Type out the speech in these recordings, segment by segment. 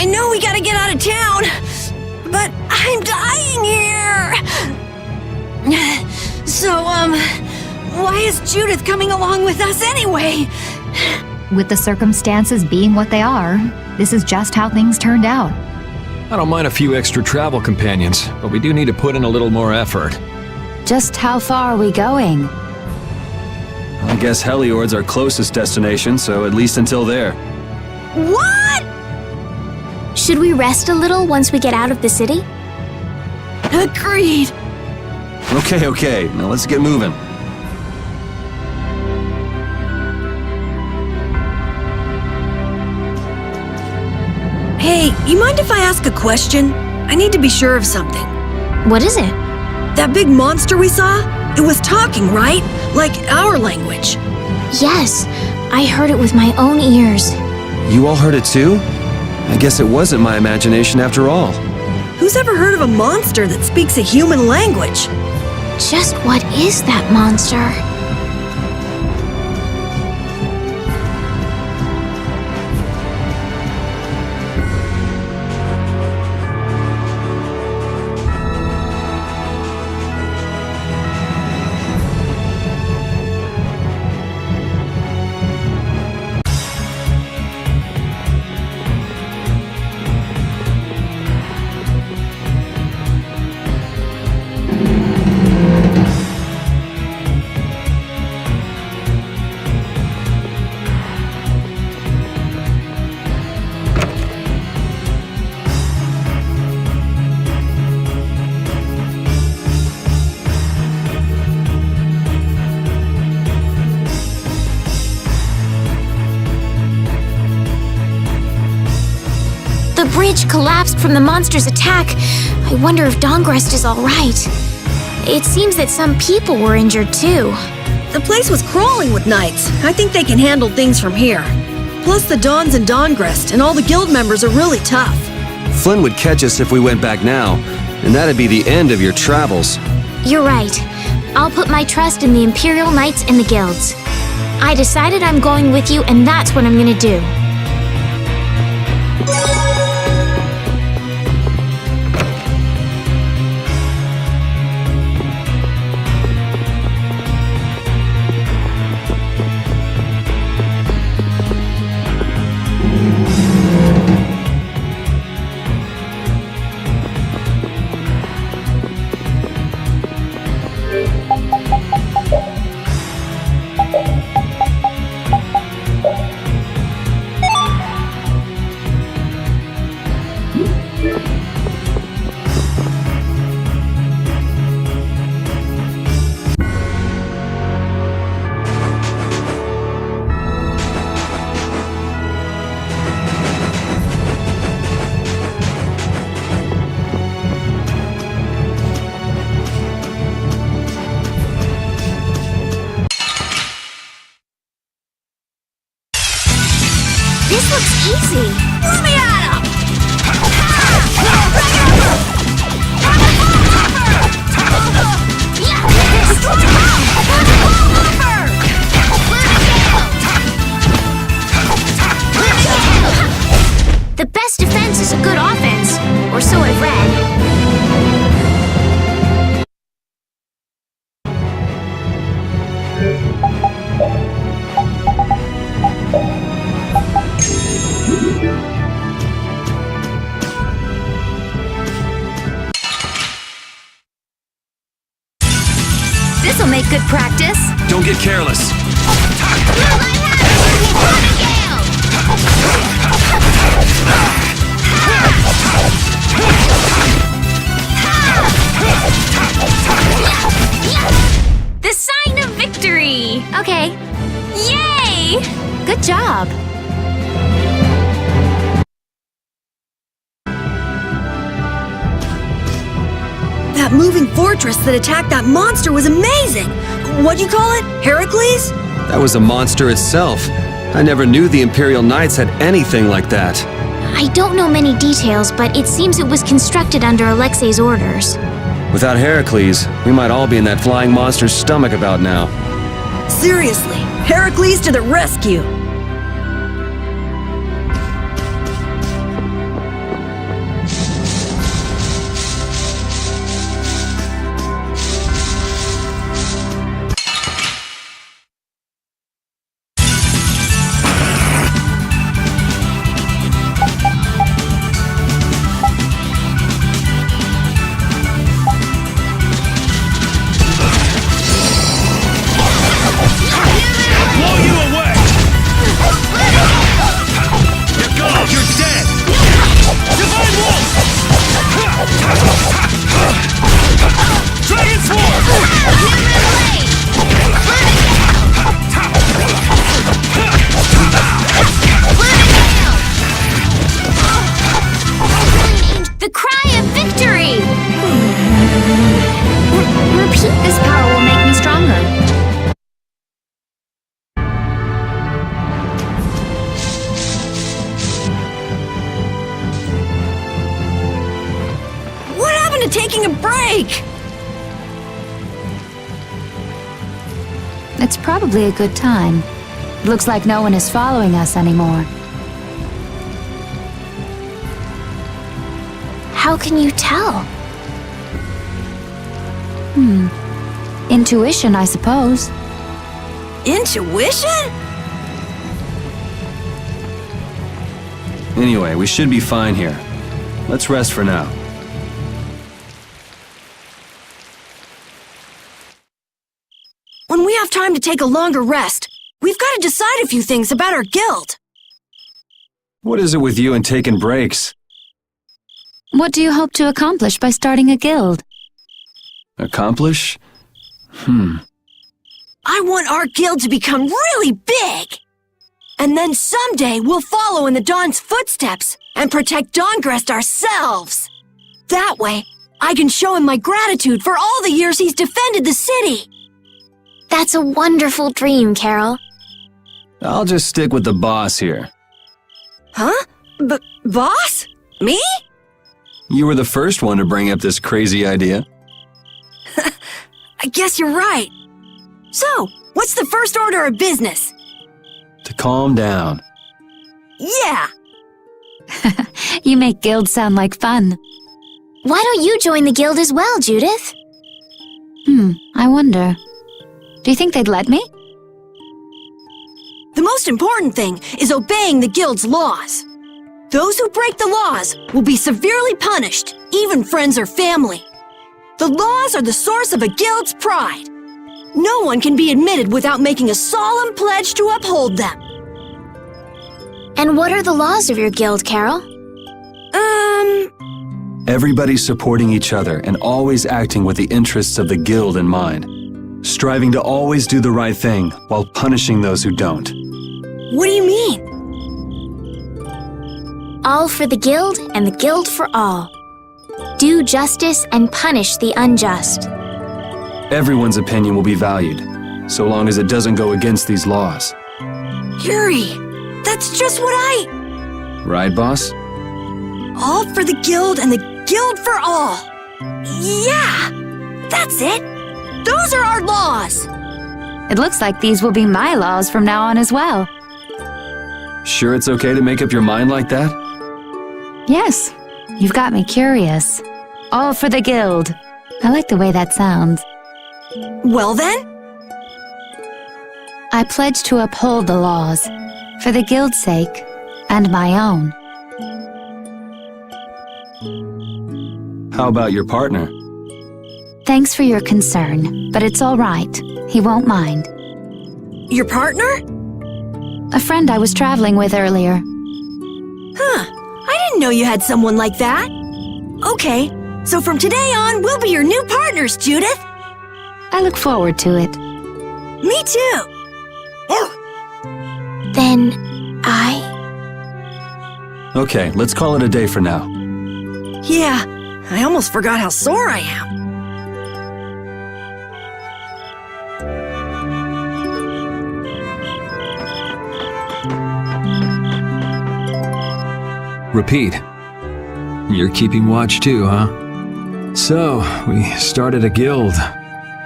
I know we gotta get out of town, but I'm dying here. So, why is Judith coming along with us anyway? With the circumstances being what they are, this is just how things turned out. I don't mind a few extra travel companions, but we do need to put in a little more effort. Just how far are we going? I guess Heliord's our closest destination, so at least until there. What? Should we rest a little once we get out of the city? Agreed. Okay, now let's get moving. Hey, you mind if I ask a question? I need to be sure of something. What is it? That big monster we saw? It was talking, right? Like our language. Yes, I heard it with my own ears. You all heard it too? I guess it wasn't my imagination after all. Who's ever heard of a monster that speaks a human language? Just what is that monster? The bridge collapsed from the monster's attack. I wonder if Dongrest is all right. It seems that some people were injured too. The place was crawling with knights. I think they can handle things from here. Plus the Dons and Dongrest and all the guild members are really tough. Flynn would catch us if we went back now, and that'd be the end of your travels. You're right. I'll put my trust in the Imperial Knights and the guilds. I decided I'm going with you, and that's what I'm gonna do. This looks easy. Let me at him! The best defense is a good offense, or so I've read. This'll make good practice. Don't get careless. The sign of victory! Okay. Yay! Good job. That moving fortress that attacked that monster was amazing! What'd you call it? Heracles? That was a monster itself. I never knew the Imperial Knights had anything like that. I don't know many details, but it seems it was constructed under Alexei's orders. Without Heracles, we might all be in that flying monster's stomach about now. Seriously, Heracles to the rescue! victory! Repeat. This power will make me stronger. What happened to taking a break? It's probably a good time. Looks like no one is following us anymore. How can you tell? Intuition, I suppose. Intuition? Anyway, we should be fine here. Let's rest for now. When we have time to take a longer rest, we've got to decide a few things about our guild. What is it with you and taking breaks? What do you hope to accomplish by starting a guild? Accomplish? I want our guild to become really big. And then someday we'll follow in the Dawn's footsteps and protect Dawngrest ourselves. That way, I can show him my gratitude for all the years he's defended the city. That's a wonderful dream, Carol. I'll just stick with the boss here. Huh? Boss? Me? You were the first one to bring up this crazy idea. I guess you're right. So, what's the first order of business? To calm down. Yeah! You make guilds sound like fun. Why don't you join the guild as well, Judith? I wonder. Do you think they'd let me? The most important thing is obeying the guild's laws. Those who break the laws will be severely punished, even friends or family. The laws are the source of a guild's pride. No one can be admitted without making a solemn pledge to uphold them. And what are the laws of your guild, Carol? Everybody supporting each other and always acting with the interests of the guild in mind. Striving to always do the right thing while punishing those who don't. What do you mean? All for the guild and the guild for all. Do justice and punish the unjust. Everyone's opinion will be valued, so long as it doesn't go against these laws. Yuri, that's just what Right, boss? All for the guild and the guild for all. Yeah! That's it! Those are our laws! It looks like these will be my laws from now on as well. Sure it's okay to make up your mind like that? Yes, you've got me curious. All for the guild. I like the way that sounds. Well then, I pledge to uphold the laws, for the guild's sake, and my own. How about your partner? Thanks for your concern, but it's all right. He won't mind. your partner? A friend I was traveling with earlier. Huh, I didn't know you had someone like that. Okay, so from today on, we'll be your new partners, Judith. I look forward to it. Me too. Then Okay, let's call it a day for now. Yeah, I almost forgot how sore I am. Repeat. You're keeping watch too, huh? So, we started a guild.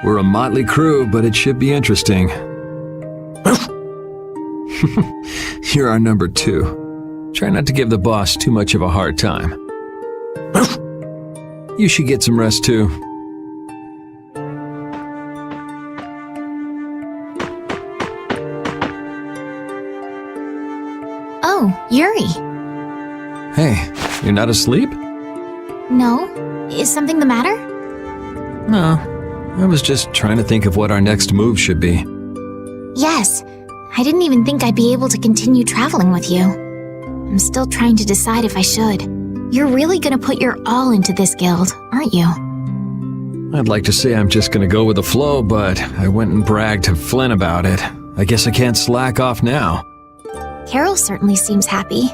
We're a motley crew, but it should be interesting. You're our number 2. Try not to give the boss too much of a hard time. You should get some rest too. Oh, Yuri. Hey, you're not asleep? No? Is something the matter? No, I was just trying to think of what our next move should be. Yes. I didn't even think I'd be able to continue traveling with you. I'm still trying to decide if I should. You're really gonna put your all into this guild, aren't you? I'd like to say I'm just gonna go with the flow, but I went and bragged to Flynn about it. I guess I can't slack off now. Carol certainly seems happy.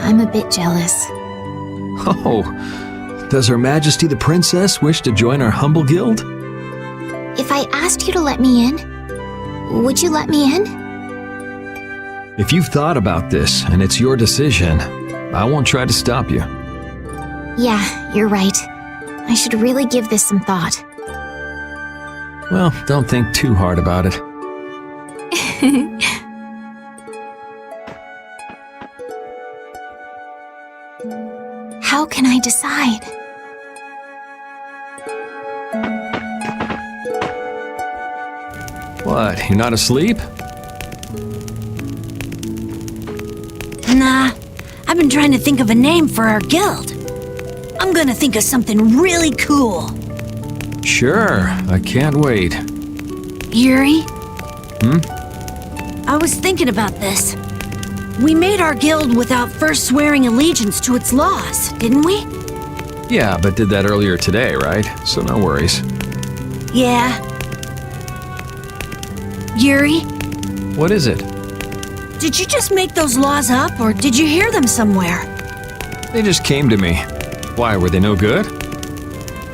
I'm a bit jealous. Oh, Does Her Majesty the Princess wish to join our humble guild? If I asked you to let me in, would you let me in? If you've thought about this and it's your decision, I won't try to stop you. Yeah, you're right. I should really give this some thought. Well, don't think too hard about it. How can I decide? What, you're not asleep? Nah, I've been trying to think of a name for our guild. I'm gonna think of something really cool. Sure, I can't wait. Yuri? I was thinking about this. We made our guild without first swearing allegiance to its laws, didn't we? Yeah, but did that earlier today, right? So no worries. Yeah. Yuri, What is it? did you just make those laws up, or did you hear them somewhere? They just came to me. Why, were they no good?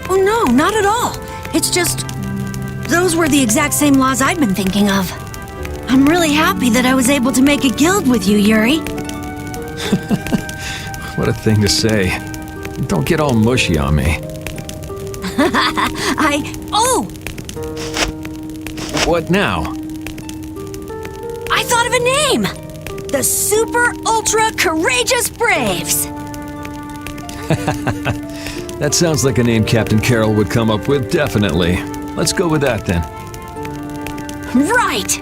Oh no, not at all. It's just... those were the exact same laws I'd been thinking of. I'm really happy that I was able to make a guild with you, Yuri. What a thing to say. Don't get all mushy on me. Oh! What now? I thought of a name! The Super Ultra Courageous Braves! That sounds like a name Captain Carroll would come up with, definitely. Let's go with that then. Right!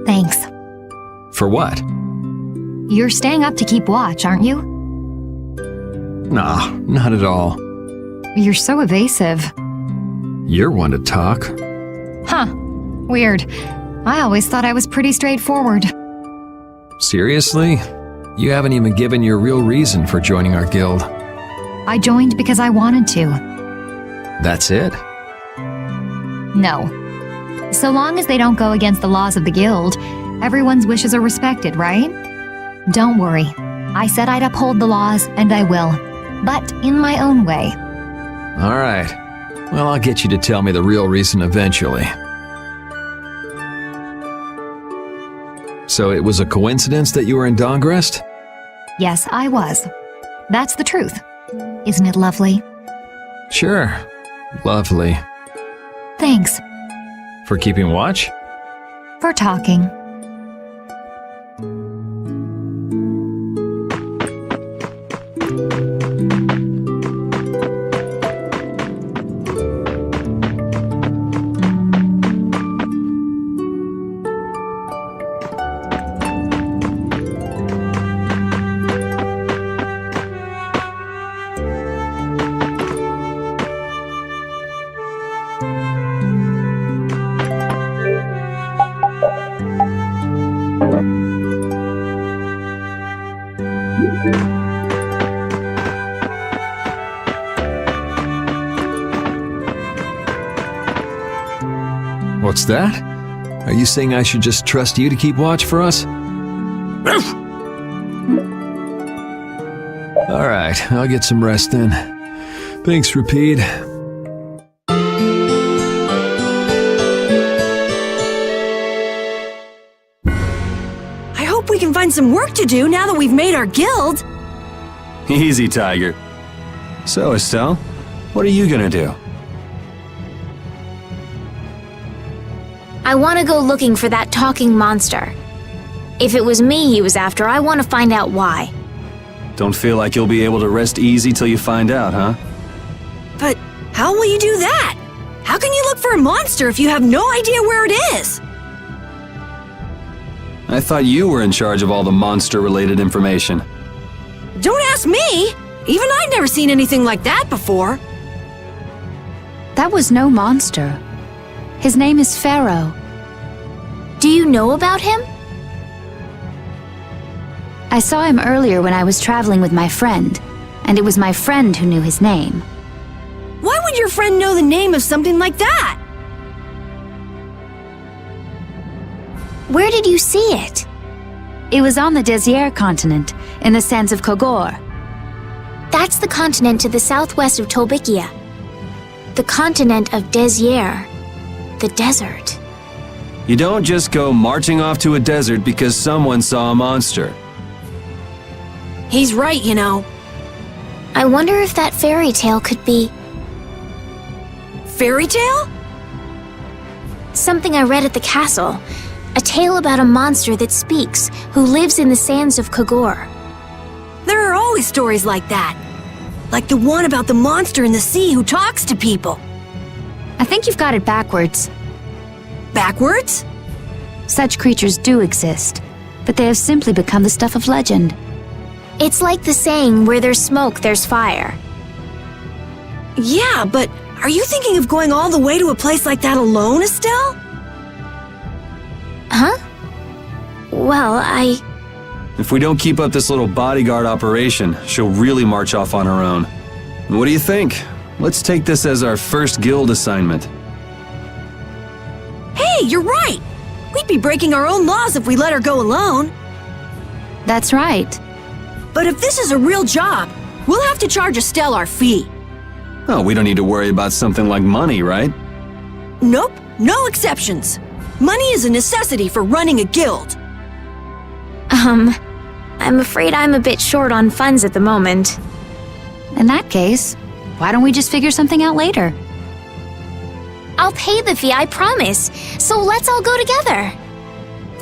Thanks. For what? You're staying up to keep watch, aren't you? Nah, not at all. You're so evasive. You're one to talk. Huh. Weird. I always thought I was pretty straightforward. Seriously? You haven't even given your real reason for joining our guild. I joined because I wanted to. That's it? No. So long as they don't go against the laws of the guild, everyone's wishes are respected, right? Don't worry. I said I'd uphold the laws, and I will. But in my own way. All right. Well, I'll get you to tell me the real reason eventually. So it was a coincidence that you were in Dongrest? Yes, I was. That's the truth. Isn't it lovely? Sure. Lovely. Thanks For keeping watch? for talking. What's that? Are you saying I should just trust you to keep watch for us? All right, I'll get some rest then. Thanks, Rapide. I hope we can find some work to do now that we've made our guild. Easy, Tiger. So, Estelle, what are you gonna do? I want to go looking for that talking monster. If it was me he was after, I want to find out why. Don't feel like you'll be able to rest easy till you find out, huh? But how will you do that? How can you look for a monster if you have no idea where it is? I thought you were in charge of all the monster-related information. Don't ask me! Even I'd never seen anything like that before. That was no monster. His name is Pharaoh. Do you know about him? I saw him earlier when I was traveling with my friend, and it was my friend who knew his name. Why would your friend know the name of something like that? Where did you see it? It was on the Désert continent, in the sands of Kogor. That's the continent to the southwest of Tolbikia. The continent of Désert. The desert. You don't just go marching off to a desert because someone saw a monster. He's right, you know. I wonder if that fairy tale could be Fairy tale? something I read at the castle. A tale about a monster that speaks, who lives in the sands of Kogor. There are always stories like that. Like the one about the monster in the sea who talks to people. I think you've got it backwards. Backwards? Such creatures do exist, but they have simply become the stuff of legend. It's like the saying, where there's smoke, there's fire. Yeah, but are you thinking of going all the way to a place like that alone, Estelle? Huh? Well, If we don't keep up this little bodyguard operation, she'll really march off on her own. What do you think? Let's take this as our first guild assignment. Hey, you're right! We'd be breaking our own laws if we let her go alone. That's right. But if this is a real job, we'll have to charge Estelle our fee. Oh, we don't need to worry about something like money, right? Nope, no exceptions. Money is a necessity for running a guild. I'm afraid I'm a bit short on funds at the moment. In that case, why don't we just figure something out later? I'll pay the fee, I promise. So let's all go together.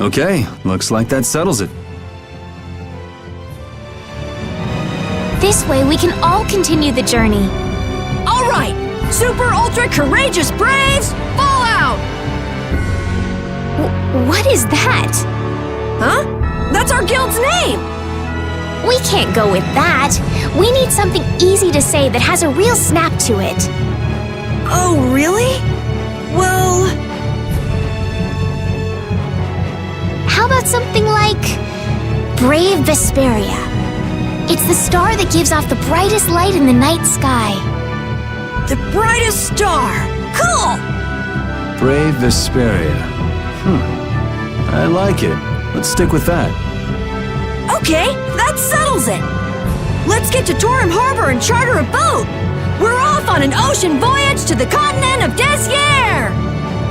Okay, looks like that settles it. This way we can all continue the journey. All right, super ultra courageous braves, fall out! What is that? Huh? That's our guild's name! We can't go with that. We need something easy to say that has a real snap to it. Oh, really? Well... How about something like Brave Vesperia? It's the star that gives off the brightest light in the night sky. The brightest star! Cool! Brave Vesperia. I like it. Let's stick with that. Okay, that settles it! Let's get to Torum Harbor and charter a boat! We're off on an ocean voyage to the continent of Désert!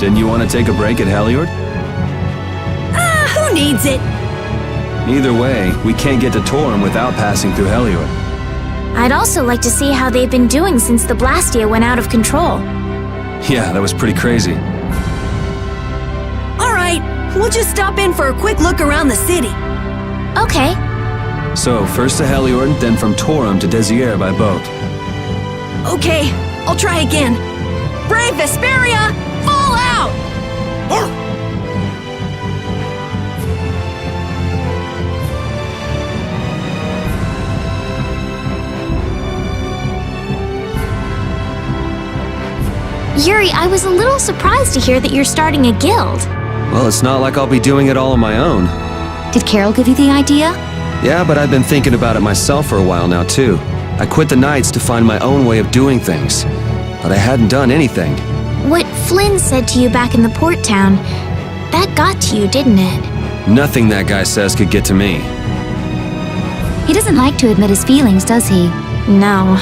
Didn't you want to take a break at Heliord? Who needs it? Either way, we can't get to Torum without passing through Heliord. I'd also like to see how they've been doing since the Blastia went out of control. Yeah, that was pretty crazy. All right, we'll just stop in for a quick look around the city. Okay. So, first to Heliord, then from Torum to Désert by boat. Okay, I'll try again. Brave Vesperia, fall out! Yuri, I was a little surprised to hear that you're starting a guild. Well, it's not like I'll be doing it all on my own. Did Carol give you the idea? Yeah, but I've been thinking about it myself for a while now, too. I quit the Knights to find my own way of doing things. But I hadn't done anything. What Flynn said to you back in the port town, that got to you, didn't it? Nothing that guy says could get to me. He doesn't like to admit his feelings, does he? No.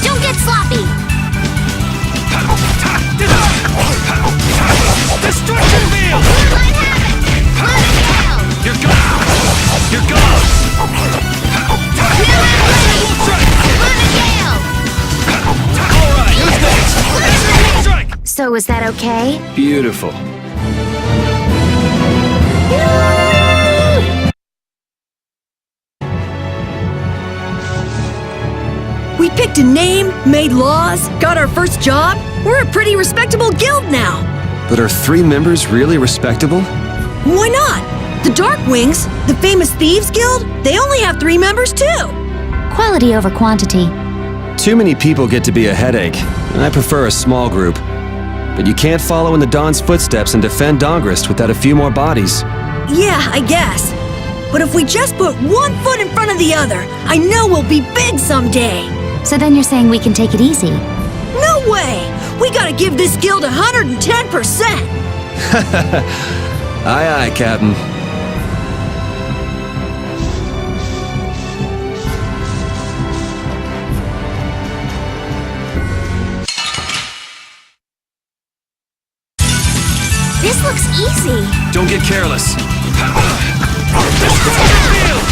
Don't get sloppy! Destruction field! What happened? You're gone! You're gone! Alright, who's next? Strike! So was that okay? Beautiful. We picked a name, made laws, got our first job. We're a pretty respectable guild now. But are 3 members really respectable? Why not? The Darkwings, the famous thieves guild, they only have 3 members too. Quality over quantity. Too many people get to be a headache, and I prefer a small group. But you can't follow in the Don's footsteps and defend Dongrist without a few more bodies. Yeah, I guess. But if we just put one foot in front of the other, I know we'll be big someday. So then you're saying we can take it easy? No way! We gotta give this guild 110%! Aye, aye, Captain. This looks easy. Don't get careless. Destruction field!